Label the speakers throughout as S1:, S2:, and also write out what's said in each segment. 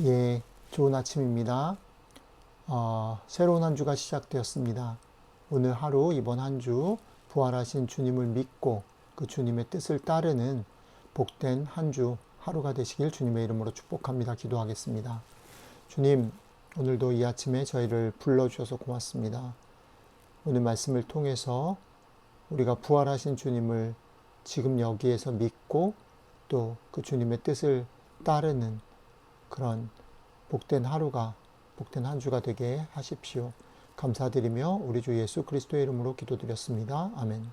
S1: 예, 좋은 아침입니다. 새로운 한 주가 시작되었습니다. 오늘 하루, 이번 한 주, 부활하신 주님을 믿고 그 주님의 뜻을 따르는 복된 한 주, 하루가 되시길 주님의 이름으로 축복합니다. 기도하겠습니다. 주님, 오늘도 이 아침에 저희를 불러주셔서 고맙습니다. 오늘 말씀을 통해서 우리가 부활하신 주님을 지금 여기에서 믿고 또 그 주님의 뜻을 따르는 그런 복된 하루가, 복된 한 주가 되게 하십시오. 감사드리며 우리 주 예수 그리스도의 이름으로 기도드렸습니다. 아멘.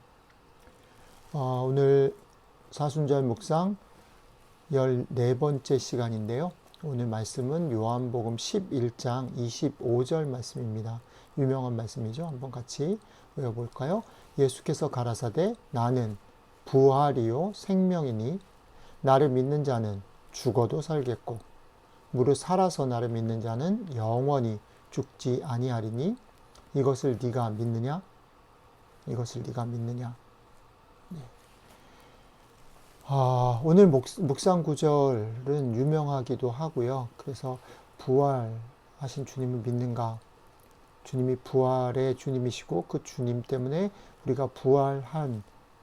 S1: 오늘 사순절 묵상 14번째 시간인데요. 오늘 말씀은 요한복음 11장 25절 말씀입니다. 유명한 말씀이죠. 한번 같이 외워볼까요? 예수께서 가라사대 나는 부활이요 생명이니 나를 믿는 자는 죽어도 살겠고 무릇 살아서 나를 믿는 자는 영원히 죽지 아니하리니 이것을 네가 믿느냐? 이것을 네가 믿느냐? 네. 오늘 묵상 구절은 유명하기도 하고요. 그래서 부활하신 주님을 믿는가? 주님이 부활의 주님이시고 그 주님 때문에 우리가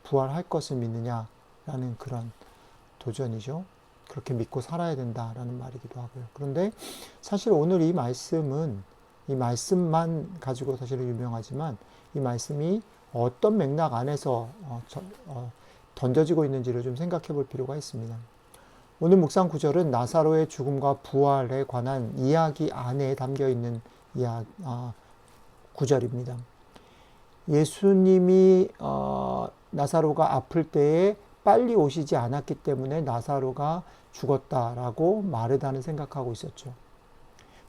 S1: 부활할 것을 믿느냐라는 그런 도전이죠. 그렇게 믿고 살아야 된다라는 말이기도 하고요. 그런데 사실 오늘 이 말씀만 가지고 사실은 유명하지만 이 말씀이 어떤 맥락 안에서 던져지고 있는지를 좀 생각해 볼 필요가 있습니다. 오늘 묵상 구절은 나사로의 죽음과 부활에 관한 이야기 안에 담겨 있는 구절입니다. 예수님이 나사로가 아플 때에 빨리 오시지 않았기 때문에 나사로가 죽었다라고 마르다는 생각하고 있었죠.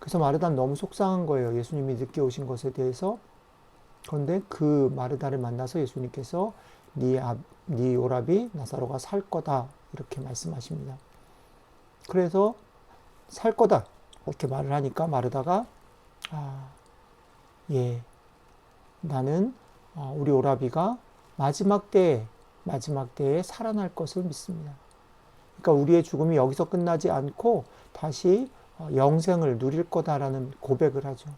S1: 그래서 마르다는 너무 속상한 거예요. 예수님이 늦게 오신 것에 대해서. 그런데 그 마르다를 만나서 예수님께서 네 오라비 나사로가 살 거다 이렇게 말씀하십니다. 그래서 살 거다 이렇게 말을 하니까 마르다가 나는 우리 오라비가 마지막 때에 살아날 것을 믿습니다. 그러니까 우리의 죽음이 여기서 끝나지 않고 다시 영생을 누릴 거다라는 고백을 하죠.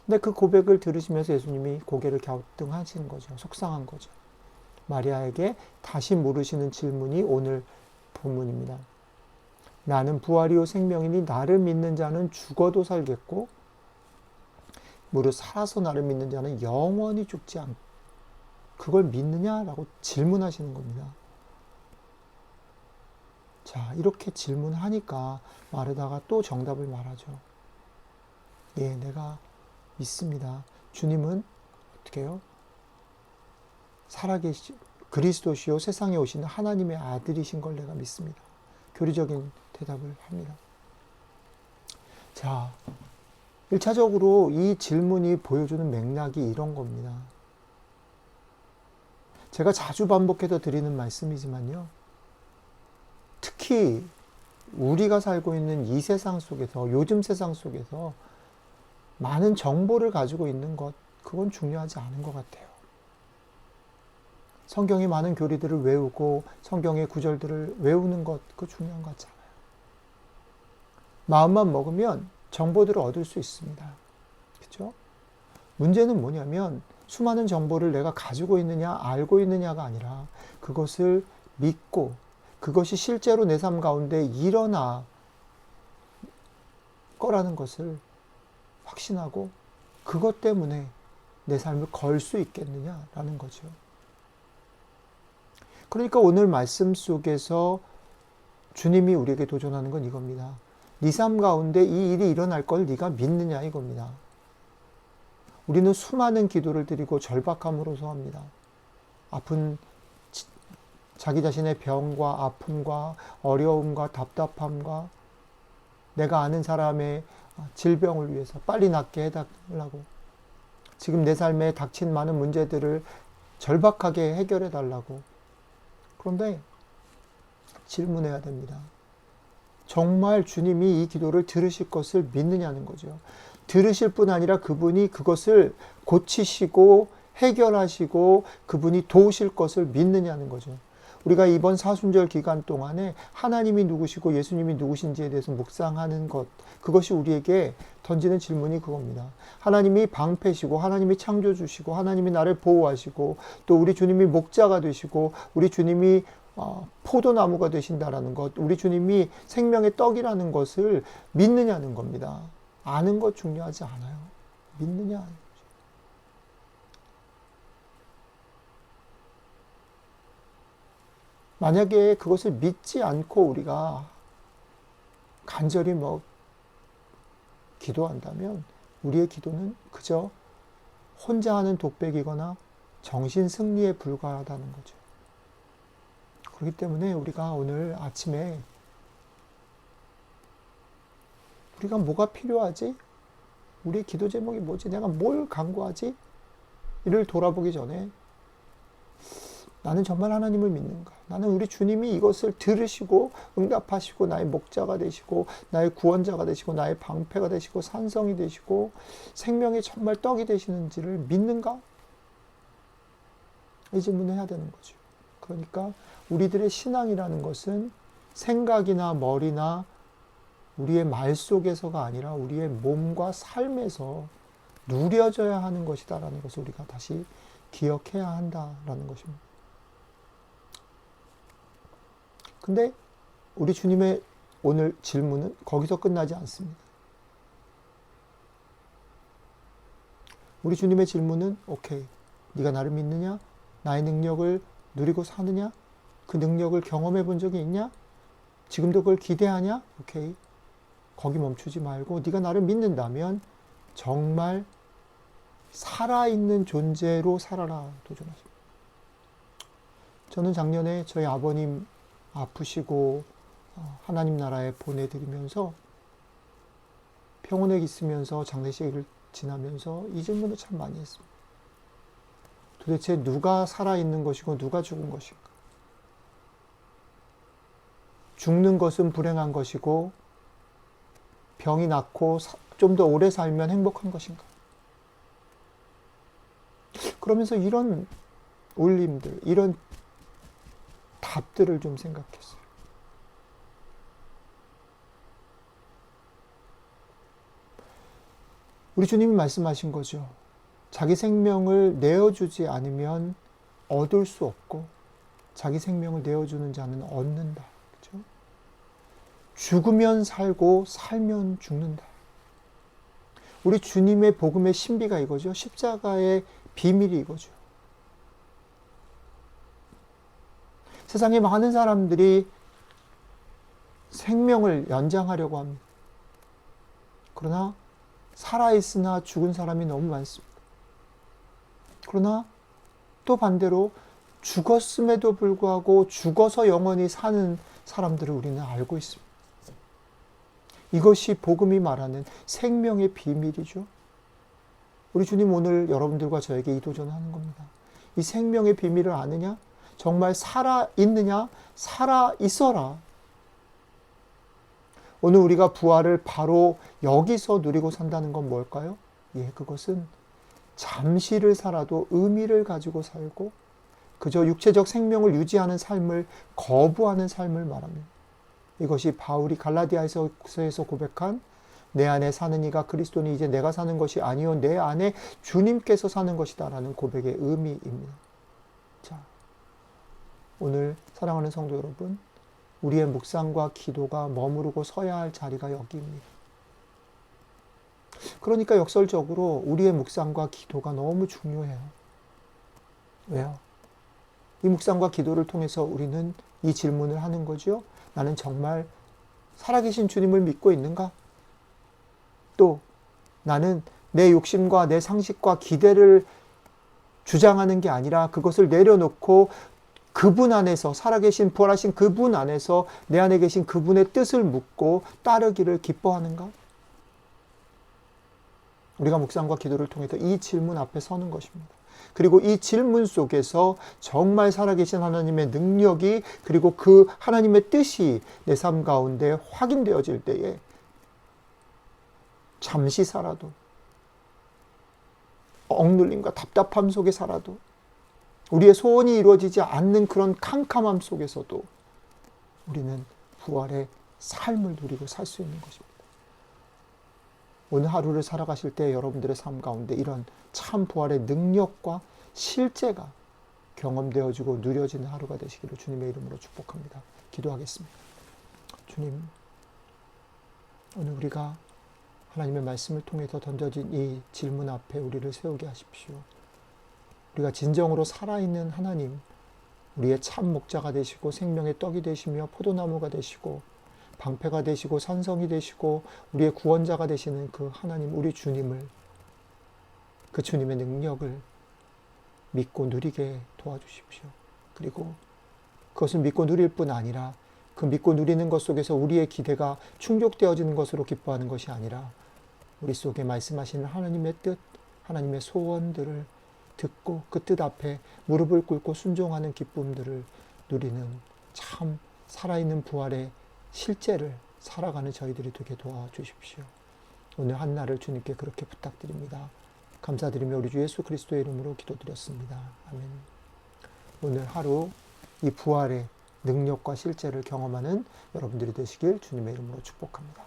S1: 근데 그 고백을 들으시면서 예수님이 고개를 갸우뚱하시는 거죠. 속상한 거죠. 마리아에게 다시 물으시는 질문이 오늘 본문입니다. 나는 부활이요 생명이니 나를 믿는 자는 죽어도 살겠고 무릇 살아서 나를 믿는 자는 영원히 죽지 않고 그걸 믿느냐라고 질문하시는 겁니다. 자, 이렇게 질문하니까 마르다가 또 정답을 말하죠. 예, 내가 믿습니다. 주님은 어떻게 해요? 그리스도시요 세상에 오시는 하나님의 아들이신 걸 내가 믿습니다. 교리적인 대답을 합니다. 자, 1차적으로 이 질문이 보여주는 맥락이 이런 겁니다. 제가 자주 반복해서 드리는 말씀이지만요. 특히 우리가 살고 있는 이 세상 속에서, 요즘 세상 속에서 많은 정보를 가지고 있는 것, 그건 중요하지 않은 것 같아요. 성경의 많은 교리들을 외우고 성경의 구절들을 외우는 것, 그거 중요한 것 같지 않아요. 마음만 먹으면 정보들을 얻을 수 있습니다. 그렇죠? 문제는 뭐냐면 수많은 정보를 내가 가지고 있느냐, 알고 있느냐가 아니라 그것을 믿고 그것이 실제로 내 삶 가운데 일어나 거라는 것을 확신하고 그것 때문에 내 삶을 걸 수 있겠느냐라는 거죠. 그러니까 오늘 말씀 속에서 주님이 우리에게 도전하는 건 이겁니다. 네 삶 가운데 이 일이 일어날 걸 네가 믿느냐 이겁니다. 우리는 수많은 기도를 드리고 절박함으로써 합니다. 자기 자신의 병과 아픔과 어려움과 답답함과 내가 아는 사람의 질병을 위해서 빨리 낫게 해달라고, 지금 내 삶에 닥친 많은 문제들을 절박하게 해결해 달라고. 그런데 질문해야 됩니다. 정말 주님이 이 기도를 들으실 것을 믿느냐는 거죠. 들으실 뿐 아니라 그분이 그것을 고치시고 해결하시고 그분이 도우실 것을 믿느냐는 거죠. 우리가 이번 사순절 기간 동안에 하나님이 누구시고 예수님이 누구신지에 대해서 묵상하는 것, 그것이 우리에게 던지는 질문이 그겁니다. 하나님이 방패시고 하나님이 창조주시고 하나님이 나를 보호하시고 또 우리 주님이 목자가 되시고 우리 주님이 포도나무가 되신다라는 것, 우리 주님이 생명의 떡이라는 것을 믿느냐는 겁니다. 아는 것 중요하지 않아요. 믿느냐. 만약에 그것을 믿지 않고 우리가 간절히 기도한다면 우리의 기도는 그저 혼자 하는 독백이거나 정신 승리에 불과하다는 거죠. 그렇기 때문에 우리가 오늘 아침에 우리가 뭐가 필요하지? 우리의 기도 제목이 뭐지? 내가 뭘 간구하지? 이를 돌아보기 전에 나는 정말 하나님을 믿는가? 나는 우리 주님이 이것을 들으시고 응답하시고 나의 목자가 되시고 나의 구원자가 되시고 나의 방패가 되시고 산성이 되시고 생명의 정말 떡이 되시는지를 믿는가? 이 질문을 해야 되는 거죠. 그러니까 우리들의 신앙이라는 것은 생각이나 머리나 우리의 말 속에서가 아니라 우리의 몸과 삶에서 누려져야 하는 것이다라는 것을 우리가 다시 기억해야 한다라는 것입니다. 근데 우리 주님의 오늘 질문은 거기서 끝나지 않습니다. 우리 주님의 질문은 오케이, 네가 나를 믿느냐? 나의 능력을 누리고 사느냐? 그 능력을 경험해 본 적이 있냐? 지금도 그걸 기대하냐? 오케이. 거기 멈추지 말고 네가 나를 믿는다면 정말 살아있는 존재로 살아라 도전하십니다. 저는 작년에 저희 아버님 아프시고 하나님 나라에 보내드리면서 병원에 있으면서 장례식을 지나면서 이 질문을 참 많이 했습니다. 도대체 누가 살아있는 것이고 누가 죽은 것인가? 죽는 것은 불행한 것이고 병이 낫고 좀 더 오래 살면 행복한 것인가? 그러면서 이런 울림들, 이런 답들을 좀 생각했어요. 우리 주님이 말씀하신 거죠. 자기 생명을 내어주지 않으면 얻을 수 없고 자기 생명을 내어주는 자는 얻는다. 그렇죠? 죽으면 살고 살면 죽는다. 우리 주님의 복음의 신비가 이거죠. 십자가의 비밀이 이거죠. 세상에 많은 사람들이 생명을 연장하려고 합니다. 그러나 살아있으나 죽은 사람이 너무 많습니다. 그러나 또 반대로 죽었음에도 불구하고 죽어서 영원히 사는 사람들을 우리는 알고 있습니다. 이것이 복음이 말하는 생명의 비밀이죠. 우리 주님 오늘 여러분들과 저에게 이 도전을 하는 겁니다. 이 생명의 비밀을 아느냐? 정말 살아있느냐? 살아있어라. 오늘 우리가 부활을 바로 여기서 누리고 산다는 건 뭘까요? 예, 그것은 잠시를 살아도 의미를 가지고 살고 그저 육체적 생명을 유지하는 삶을 거부하는 삶을 말합니다. 이것이 바울이 갈라디아에서 고백한 내 안에 사는 이가 그리스도니 이제 내가 사는 것이 아니요 내 안에 주님께서 사는 것이다 라는 고백의 의미입니다. 자, 오늘 사랑하는 성도 여러분, 우리의 묵상과 기도가 머무르고 서야 할 자리가 여기입니다. 그러니까 역설적으로 우리의 묵상과 기도가 너무 중요해요. 왜요? 이 묵상과 기도를 통해서 우리는 이 질문을 하는 거죠. 나는 정말 살아계신 주님을 믿고 있는가? 또 나는 내 욕심과 내 상식과 기대를 주장하는 게 아니라 그것을 내려놓고 그분 안에서 살아계신 부활하신 그분 안에서 내 안에 계신 그분의 뜻을 묻고 따르기를 기뻐하는가? 우리가 묵상과 기도를 통해서 이 질문 앞에 서는 것입니다. 그리고 이 질문 속에서 정말 살아계신 하나님의 능력이 그리고 그 하나님의 뜻이 내 삶 가운데 확인되어질 때에 잠시 살아도 억눌림과 답답함 속에 살아도 우리의 소원이 이루어지지 않는 그런 캄캄함 속에서도 우리는 부활의 삶을 누리고 살 수 있는 것입니다. 오늘 하루를 살아가실 때 여러분들의 삶 가운데 이런 참 부활의 능력과 실제가 경험되어지고 누려지는 하루가 되시기를 주님의 이름으로 축복합니다. 기도하겠습니다. 주님, 오늘 우리가 하나님의 말씀을 통해서 던져진 이 질문 앞에 우리를 세우게 하십시오. 우리가 진정으로 살아있는 하나님, 우리의 참 목자가 되시고 생명의 떡이 되시며 포도나무가 되시고 방패가 되시고 산성이 되시고 우리의 구원자가 되시는 그 하나님, 우리 주님을, 그 주님의 능력을 믿고 누리게 도와주십시오. 그리고 그것을 믿고 누릴 뿐 아니라 그 믿고 누리는 것 속에서 우리의 기대가 충족되어지는 것으로 기뻐하는 것이 아니라 우리 속에 말씀하시는 하나님의 뜻, 하나님의 소원들을 듣고 그 뜻 앞에 무릎을 꿇고 순종하는 기쁨들을 누리는 참 살아있는 부활의 실제를 살아가는 저희들이 되게 도와주십시오. 오늘 한날을 주님께 그렇게 부탁드립니다. 감사드리며 우리 주 예수 그리스도의 이름으로 기도드렸습니다. 아멘. 오늘 하루 이 부활의 능력과 실제를 경험하는 여러분들이 되시길 주님의 이름으로 축복합니다.